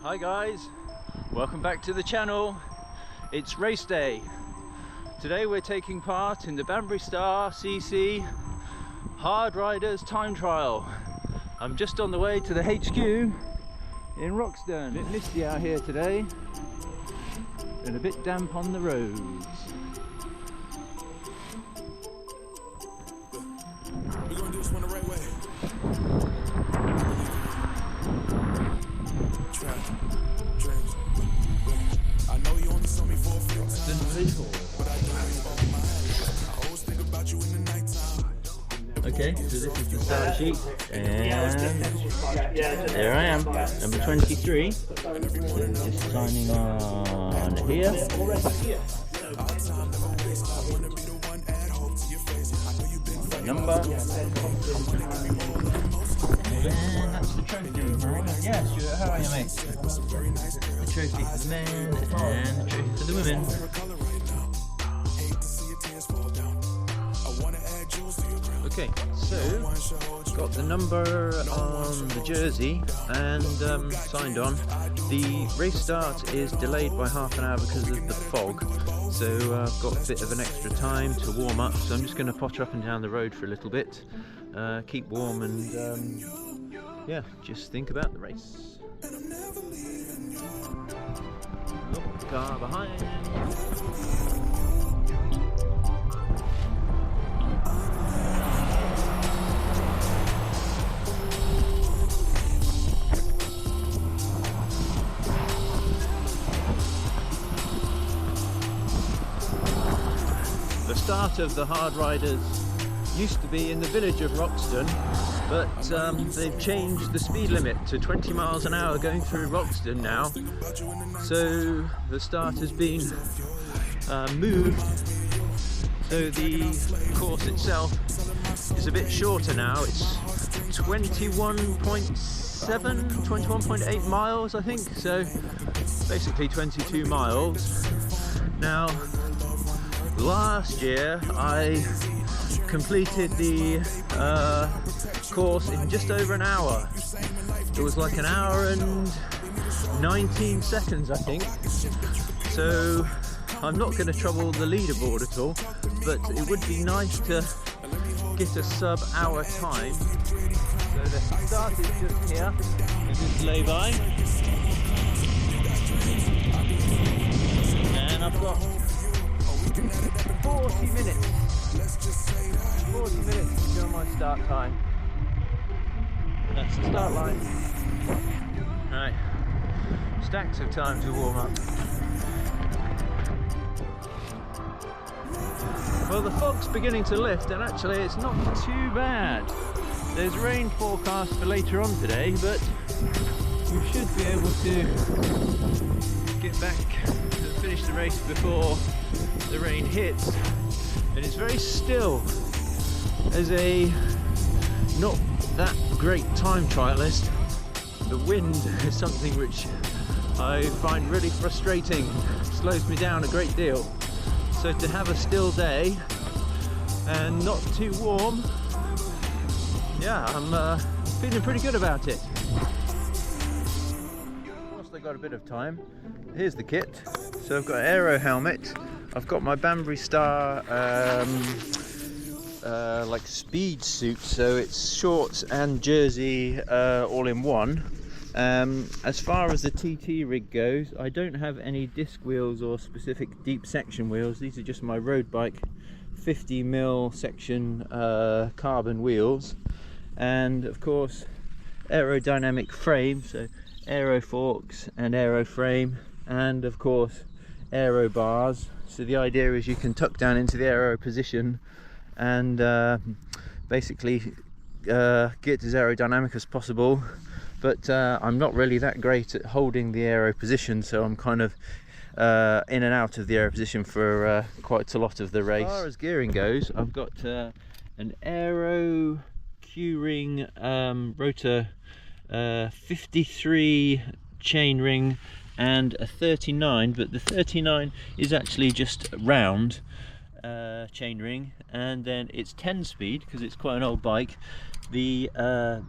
Hi guys, welcome back to the channel. It's race day. Today we're taking part in the Banbury Star CC Hardriders time trial. I'm just on the way to the HQ in Roxton. A bit misty out here today and a bit damp on the roads. We're gonna do this one the right way. I know you only saw me for a few times, but I always think about you in the nighttime. Okay, so this is the start sheet, and there I am, number 23. So just signing on here. Number. And that's the trophy. Yeah, sure. How are you, mate? The trophy for the men and the trophy for the women. Okay, so got the number on the jersey and signed on. The race start is delayed by half an hour because of the fog, so I've got a bit of an extra time to warm up, so I'm just going to potter up and down the road for a little bit, keep warm and yeah, just think about the race. Look, car behind. The start of the Hardriders used to be in the village of Roxton, but they've changed the speed limit to 20 miles an hour going through Roxton now. So the start has been moved, so the course itself is a bit shorter now. It's 21.8 miles, I think, so basically 22 miles. Now, last year I completed the course in just over an hour. It was like an hour and 19 seconds, I think. So I'm not going to trouble the leaderboard at all, but it would be nice to get a sub-hour time. So the start is just here. You just lay by. And I've got 40 minutes. 40 minutes until my start time. That's the start line. Right. Stacks of time to warm up. Well, the fog's beginning to lift, and actually it's not too bad. There's rain forecast for later on today, but you should be able to get back to finish the race before the rain hits. And it's very still. As a not that great time trialist, the wind is something which I find really frustrating. It slows me down a great deal. So to have a still day and not too warm, yeah, I'm feeling pretty good about it. Whilst I've got a bit of time, here's the kit. So I've got an aero helmet. I've got my Banbury Star like speed suit, so it's shorts and jersey all in one. As far as the TT rig goes, I don't have any disc wheels or specific deep section wheels. These are just my road bike 50mm section carbon wheels, and of course aerodynamic frame, so aero forks and aero frame, and of course aero bars. So the idea is you can tuck down into the aero position and basically get as aerodynamic as possible, but I'm not really that great at holding the aero position, so I'm kind of in and out of the aero position for quite a lot of the race. As far as gearing goes, I've got an aero Q-ring rotor 53 chain ring and a 39, but the 39 is actually just round chain ring, and then it's 10 speed because it's quite an old bike, The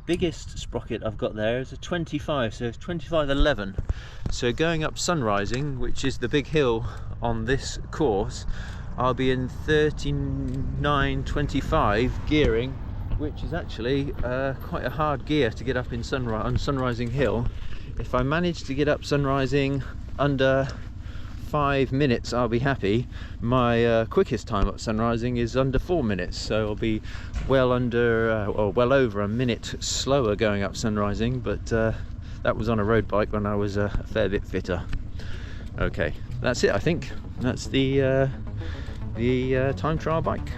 biggest sprocket I've got there is a 25, so it's 2511. So going up Sunrising, which is the big hill on this course, I'll be in 3925 gearing, which is actually quite a hard gear to get up in on Sunrising Hill. If I manage to get up Sunrising under 5 minutes, I'll be happy. My quickest time up Sunrising is under 4 minutes, so I'll be well under or well over a minute slower going up Sunrising, but that was on a road bike when I was a fair bit fitter. Okay, that's it. I think that's the time trial bike.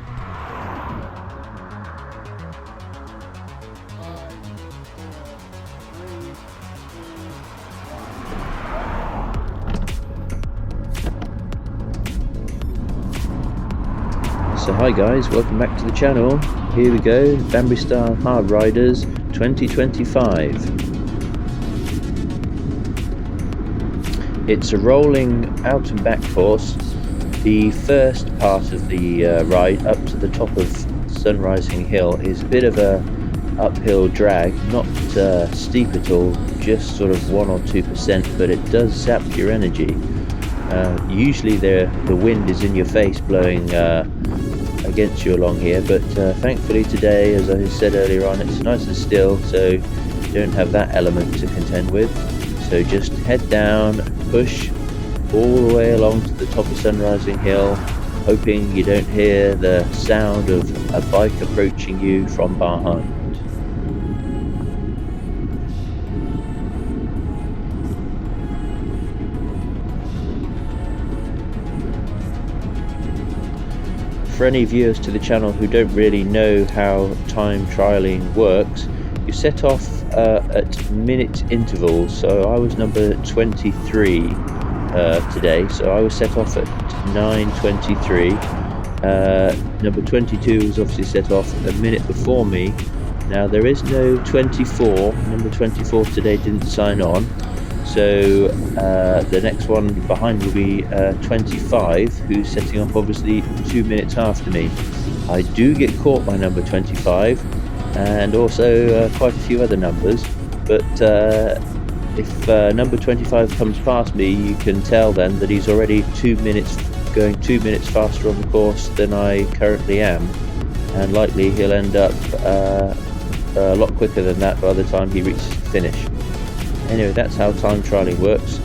So hi guys, welcome back to the channel. Here we go, Banbury Star Hardriders 2025. It's a rolling out and back course. The first part of the ride up to the top of Sunrising Hill is a bit of a uphill drag, not steep at all, just sort of 1 or 2%, but it does zap your energy. Usually the wind is in your face blowing against you along here, but thankfully today, as I said earlier on, it's nice and still, so you don't have that element to contend with. So just head down, push all the way along to the top of Sunrising Hill, hoping you don't hear the sound of a bike approaching you from behind. For any viewers to the channel who don't really know how time trialing works, you set off at minute intervals. So I was number 23 today, so I was set off at 9:23. Number 22 was obviously set off a minute before me. Now there is no 24, number 24 today didn't sign on. So the next one behind will be 25, who's setting off obviously 2 minutes after me. I do get caught by number 25 and also quite a few other numbers, but if number 25 comes past me, you can tell then that he's already 2 minutes, going 2 minutes faster on the course than I currently am, and likely he'll end up a lot quicker than that by the time he reaches the finish. Anyway, that's how time trialing works.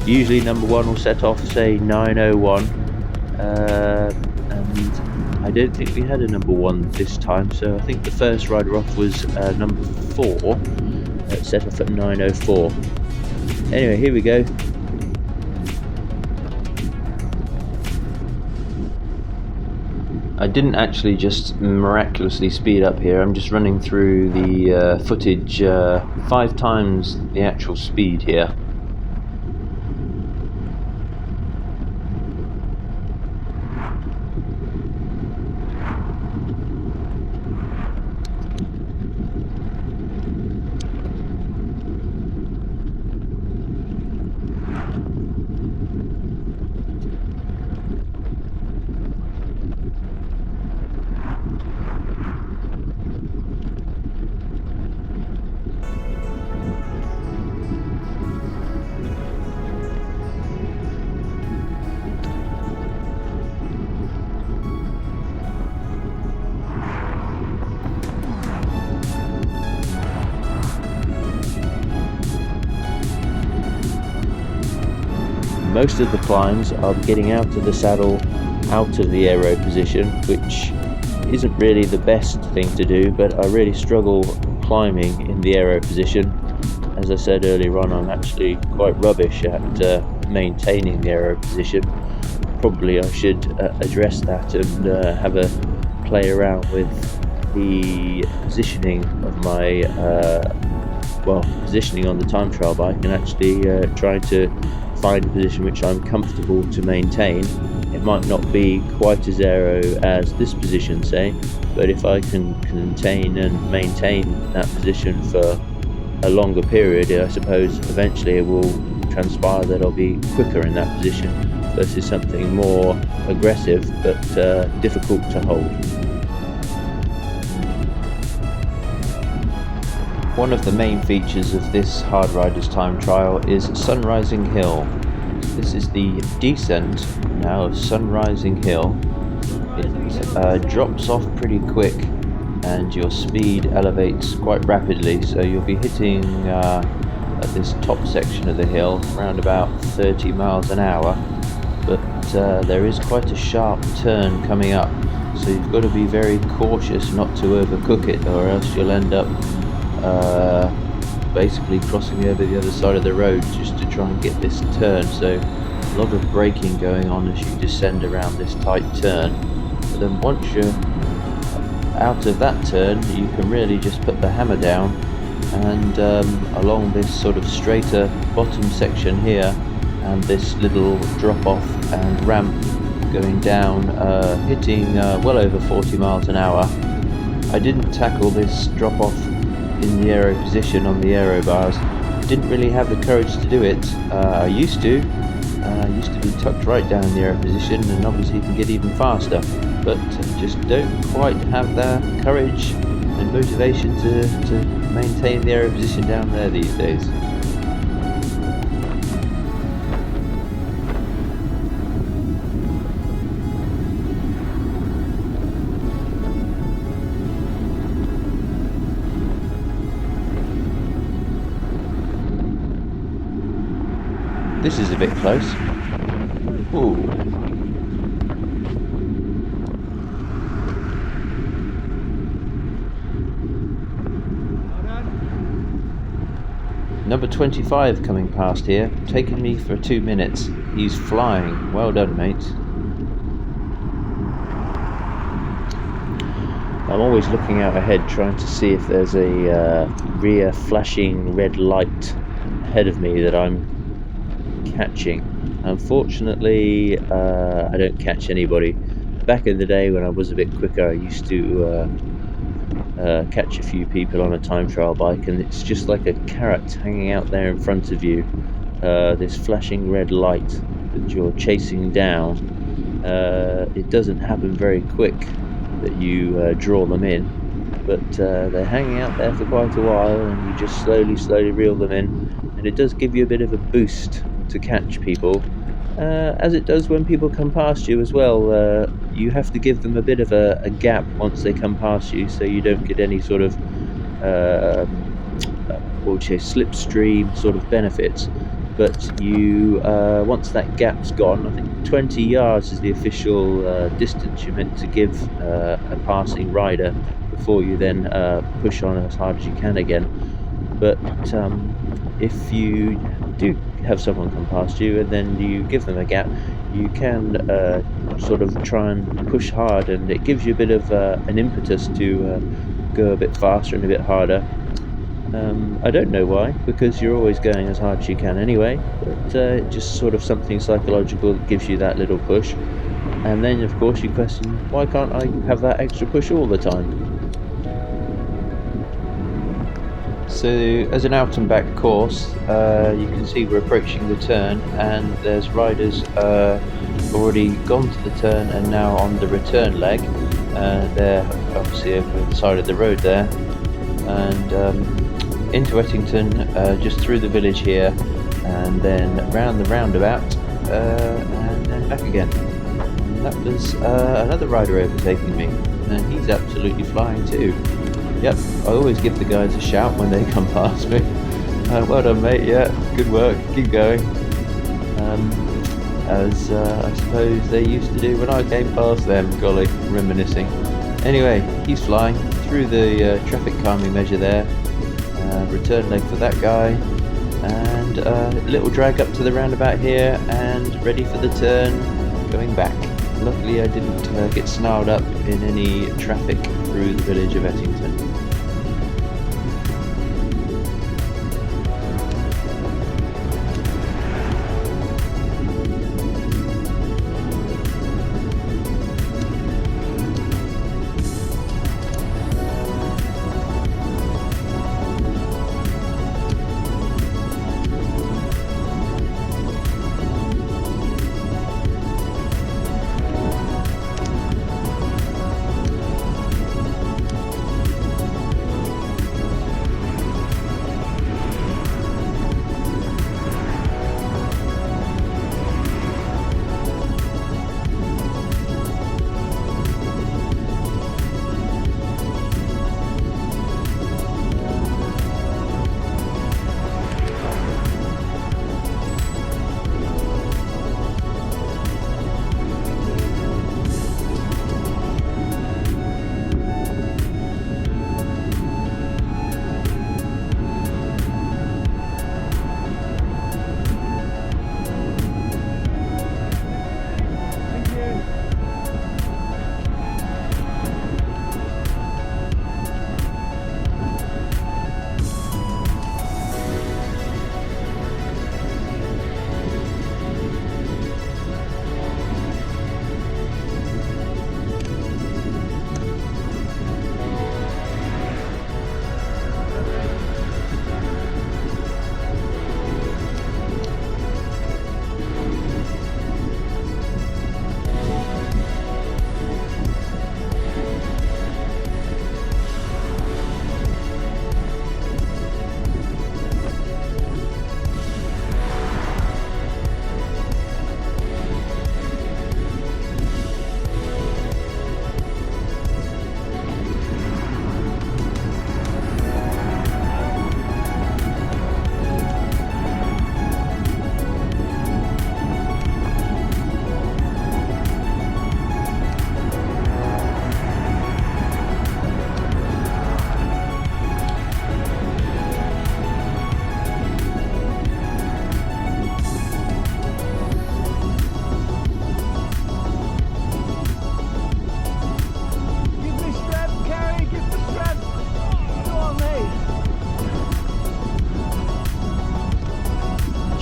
Usually number 1 will set off, say 9:01, and I don't think we had a number 1 this time, so I think the first rider off was number 4, set off at 9:04. Anyway, here we go. I didn't actually just miraculously speed up here. I'm just running through the footage 5 times the actual speed here. Most of the climbs I'll be getting out of the saddle, out of the aero position, which isn't really the best thing to do, but I really struggle climbing in the aero position. As I said earlier on, I'm actually quite rubbish at maintaining the aero position. Probably I should address that and have a play around with the positioning of my positioning on the time trial bike, and actually try to find a position which I'm comfortable to maintain. It might not be quite as aero as this position, say, but if I can contain and maintain that position for a longer period, I suppose eventually it will transpire that I'll be quicker in that position versus something more aggressive but difficult to hold. One of the main features of this Hardriders time trial is Sunrising Hill. This is the descent now of Sunrising Hill. It drops off pretty quick and your speed elevates quite rapidly, so you'll be hitting at this top section of the hill around about 30 miles an hour, but there is quite a sharp turn coming up, so you've got to be very cautious not to overcook it, or else you'll end up basically crossing over the other side of the road just to try and get this turn. So a lot of braking going on as you descend around this tight turn, but then once you're out of that turn you can really just put the hammer down, and along this sort of straighter bottom section here and this little drop off and ramp going down, hitting well over 40 miles an hour. I didn't tackle this drop off in the aero position on the aero bars. Didn't really have the courage to do it. I used to be tucked right down in the aero position, and obviously you can get even faster, but just don't quite have the courage and motivation to maintain the aero position down there these days. This is a bit close. Ooh. Number 25 coming past here, taking me for 2 minutes. He's flying. Well done, mate. I'm always looking out ahead, trying to see if there's a rear flashing red light ahead of me that I'm catching. Unfortunately, I don't catch anybody. Back in the day when I was a bit quicker, I used to catch a few people on a time trial bike, and it's just like a carrot hanging out there in front of you, this flashing red light that you're chasing down. It doesn't happen very quick that you draw them in, but they're hanging out there for quite a while, and you just slowly reel them in, and it does give you a bit of a boost to catch people, as it does when people come past you as well. You have to give them a bit of a gap once they come past you, so you don't get any sort of what would you say, slipstream sort of benefits. But you once that gap's gone, I think 20 yards is the official distance you're meant to give a passing rider before you then push on as hard as you can again. But if you do have someone come past you and then you give them a gap, you can sort of try and push hard, and it gives you a bit of an impetus to go a bit faster and a bit harder. I don't know why, because you're always going as hard as you can anyway, but just sort of something psychological that gives you that little push. And then of course you question, why can't I have that extra push all the time? So as an out and back course, you can see we're approaching the turn, and there's riders already gone to the turn and now on the return leg. They're obviously over the side of the road there, and into Ettington, just through the village here, and then round the roundabout, and then back again. And that was another rider overtaking me, and he's absolutely flying too. Yep, I always give the guys a shout when they come past me. Well done, mate, yeah, good work, keep going. As I suppose they used to do when I came past them, golly, reminiscing. Anyway, he's flying through the traffic calming measure there. Return leg for that guy, and a little drag up to the roundabout here, and ready for the turn, going back. Luckily I didn't get snarled up in any traffic through the village of Ettington.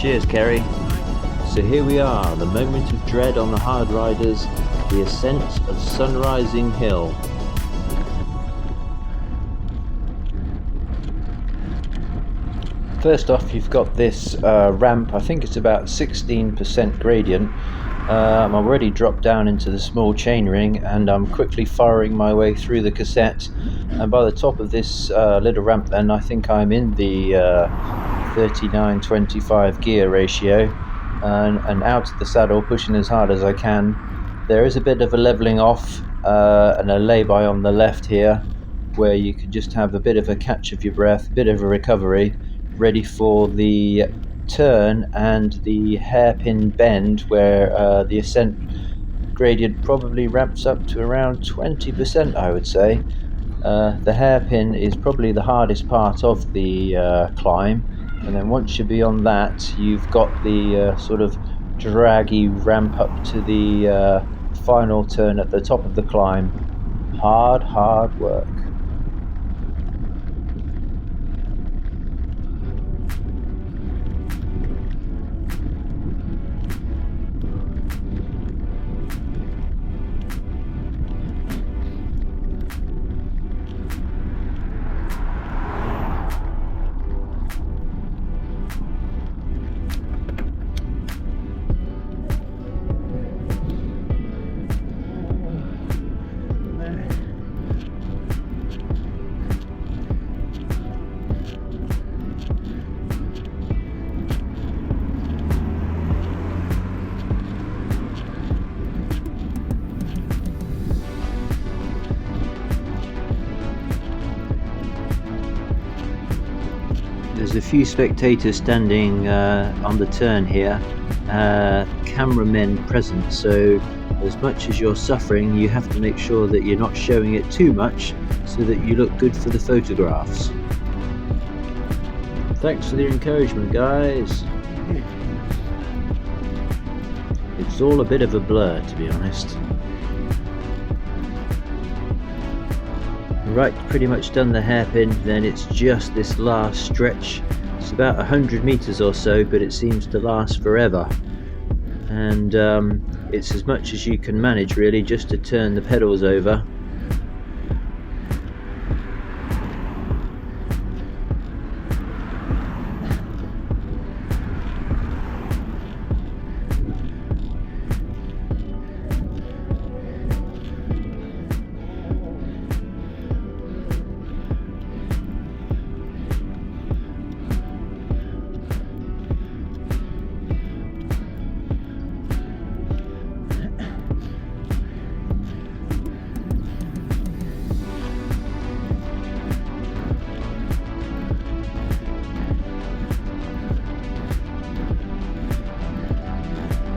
Cheers, Kerry. So here we are, the moment of dread on the Hardriders, the ascent of Sunrising Hill. First off, you've got this ramp. I think it's about 16% gradient. I'm already dropped down into the small chainring, and I'm quickly firing my way through the cassette. And by the top of this little ramp then, I think I'm in the 39-25 gear ratio, and out of the saddle, pushing as hard as I can. There is a bit of a levelling off and a lay-by on the left here, where you can just have a bit of a catch of your breath, a bit of a recovery, ready for the turn and the hairpin bend, where the ascent gradient probably ramps up to around 20%, I would say. The hairpin is probably the hardest part of the climb, and then once you're beyond that, you've got the sort of draggy ramp up to the final turn at the top of the climb. Hard work. There's a few spectators standing on the turn here, cameramen present, so as much as you're suffering, you have to make sure that you're not showing it too much so that you look good for the photographs. Thanks for the encouragement, guys. It's all a bit of a blur, to be honest. Right, pretty much done the hairpin, then it's just this last stretch. It's about 100 meters or so, but it seems to last forever. And it's as much as you can manage, really, just to turn the pedals over.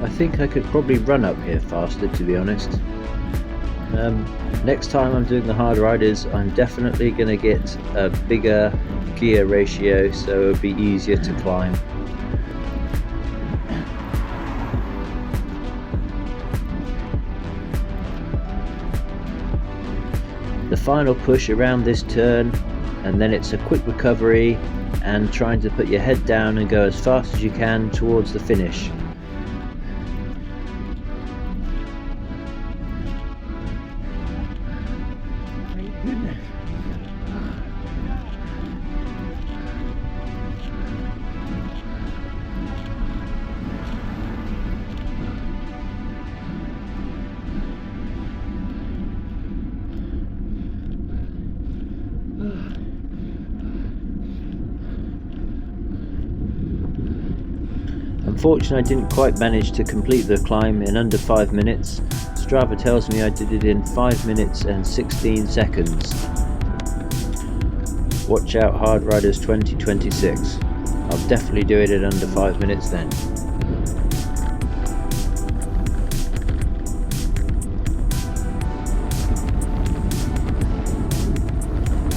I think I could probably run up here faster, to be honest. Next time I'm doing the Hardriders, I'm definitely going to get a bigger gear ratio so it'll be easier to climb. The final push around this turn, and then it's a quick recovery and trying to put your head down and go as fast as you can towards the finish. Unfortunately, I didn't quite manage to complete the climb in under 5 minutes. Strava tells me I did it in 5 minutes and 16 seconds. Watch out, Hardriders 2026. I'll definitely do it in under 5 minutes then.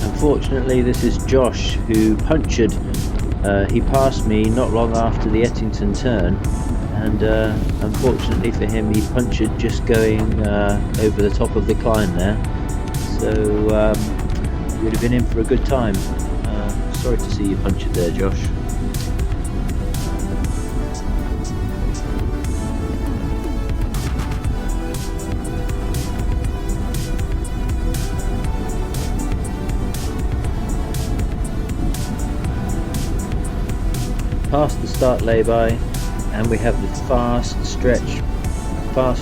Unfortunately, this is Josh, who punctured. He passed me not long after the Ettington turn, and unfortunately for him, he punctured just going over the top of the climb there. So he would have been in for a good time. Sorry to see you punctured there, Josh. past the start lay-by, and we have the fast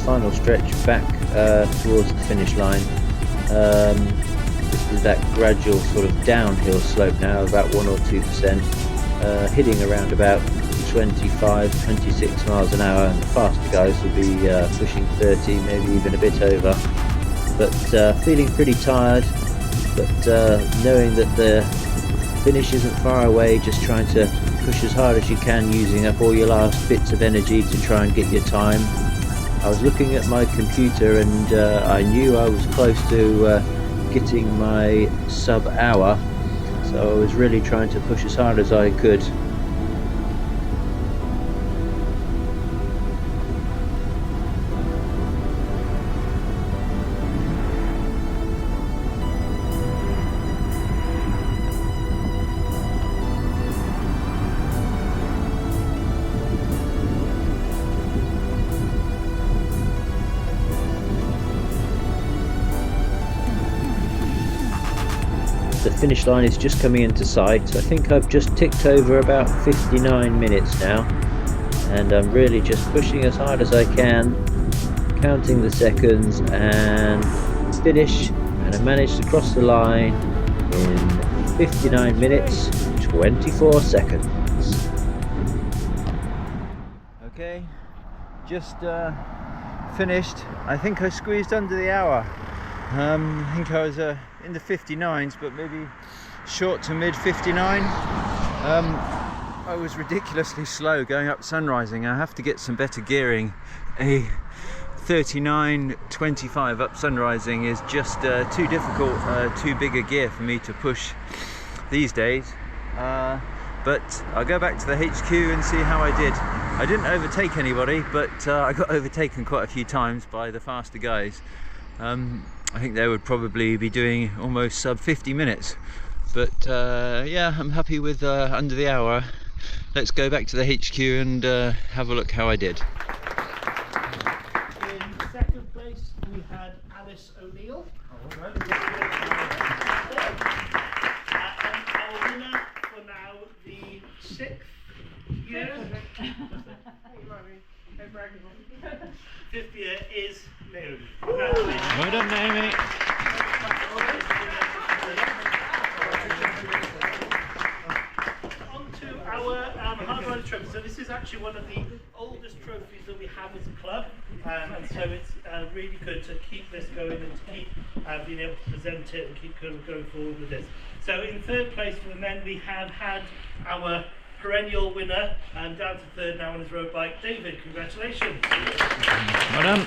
final stretch back towards the finish line. This is that gradual sort of downhill slope now, about 1 or 2%, hitting around about 25-26 miles an hour, and the faster guys will be pushing 30, maybe even a bit over. But feeling pretty tired, but knowing that the finish isn't far away, just trying to push as hard as you can, using up all your last bits of energy to try and get your time. I was looking at my computer and I knew I was close to getting my sub-hour, so I was really trying to push as hard as I could. The finish line is just coming into sight. I think I've just ticked over about 59 minutes now, and I'm really just pushing as hard as I can, counting the seconds, and finish, and I managed to cross the line in 59 minutes 24 seconds. Okay, just finished. I think I squeezed under the hour. I think I was in the 59s, but maybe short to mid 59. I was ridiculously slow going up Sunrising. I have to get some better gearing. A 39.25 up Sunrising is just too difficult, too big a gear for me to push these days. But I'll go back to the HQ and see how I did. I didn't overtake anybody, but I got overtaken quite a few times by the faster guys. I think they would probably be doing almost sub 50 minutes, but yeah, I'm happy with under the hour. Let's go back to the HQ and have a look how I did. In second place we had Alice O'Neill. And our winner for now, the 6th year. 5th year is Naomi. Congratulations. Well done, Naomi. On to our Hardrider trophy. So this is actually one of the oldest trophies that we have as a club, and so it's really good to keep this going and to keep being able to present it and keep going forward with this. So in 3rd place for the men, we have had our perennial winner, and down to 3rd now on his road bike, David. Congratulations. Well done.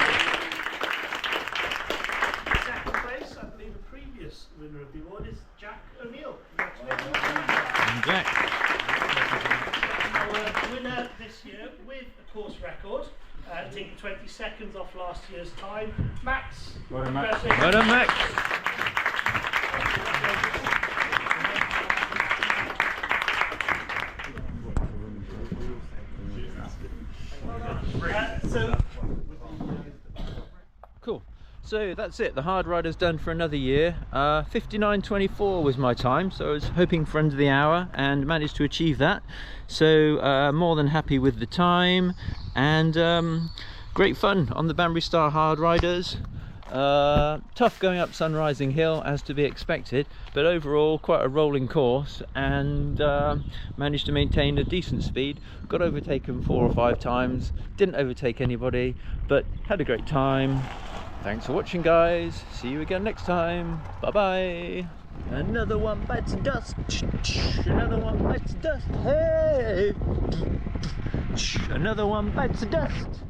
2nd place, I believe a previous winner of the award, is Jack O'Neill. Congratulations. Jack. Our winner this year with a course record, taking 20 seconds off last year's time, Max. Well done, Max. Well done, Max. Cool. So that's it. The Hardrider's done for another year. 59.24 was my time, so I was hoping for under the hour and managed to achieve that. So more than happy with the time, and great fun on the Banbury Star Hardriders. Tough going up Sunrising Hill as to be expected, but overall quite a rolling course, and managed to maintain a decent speed. Got overtaken 4 or 5 times, didn't overtake anybody, but had a great time. Thanks for watching, guys. See you again next time. Bye bye. Another one bites dust. Another one bites dust. Hey, another one bites dust.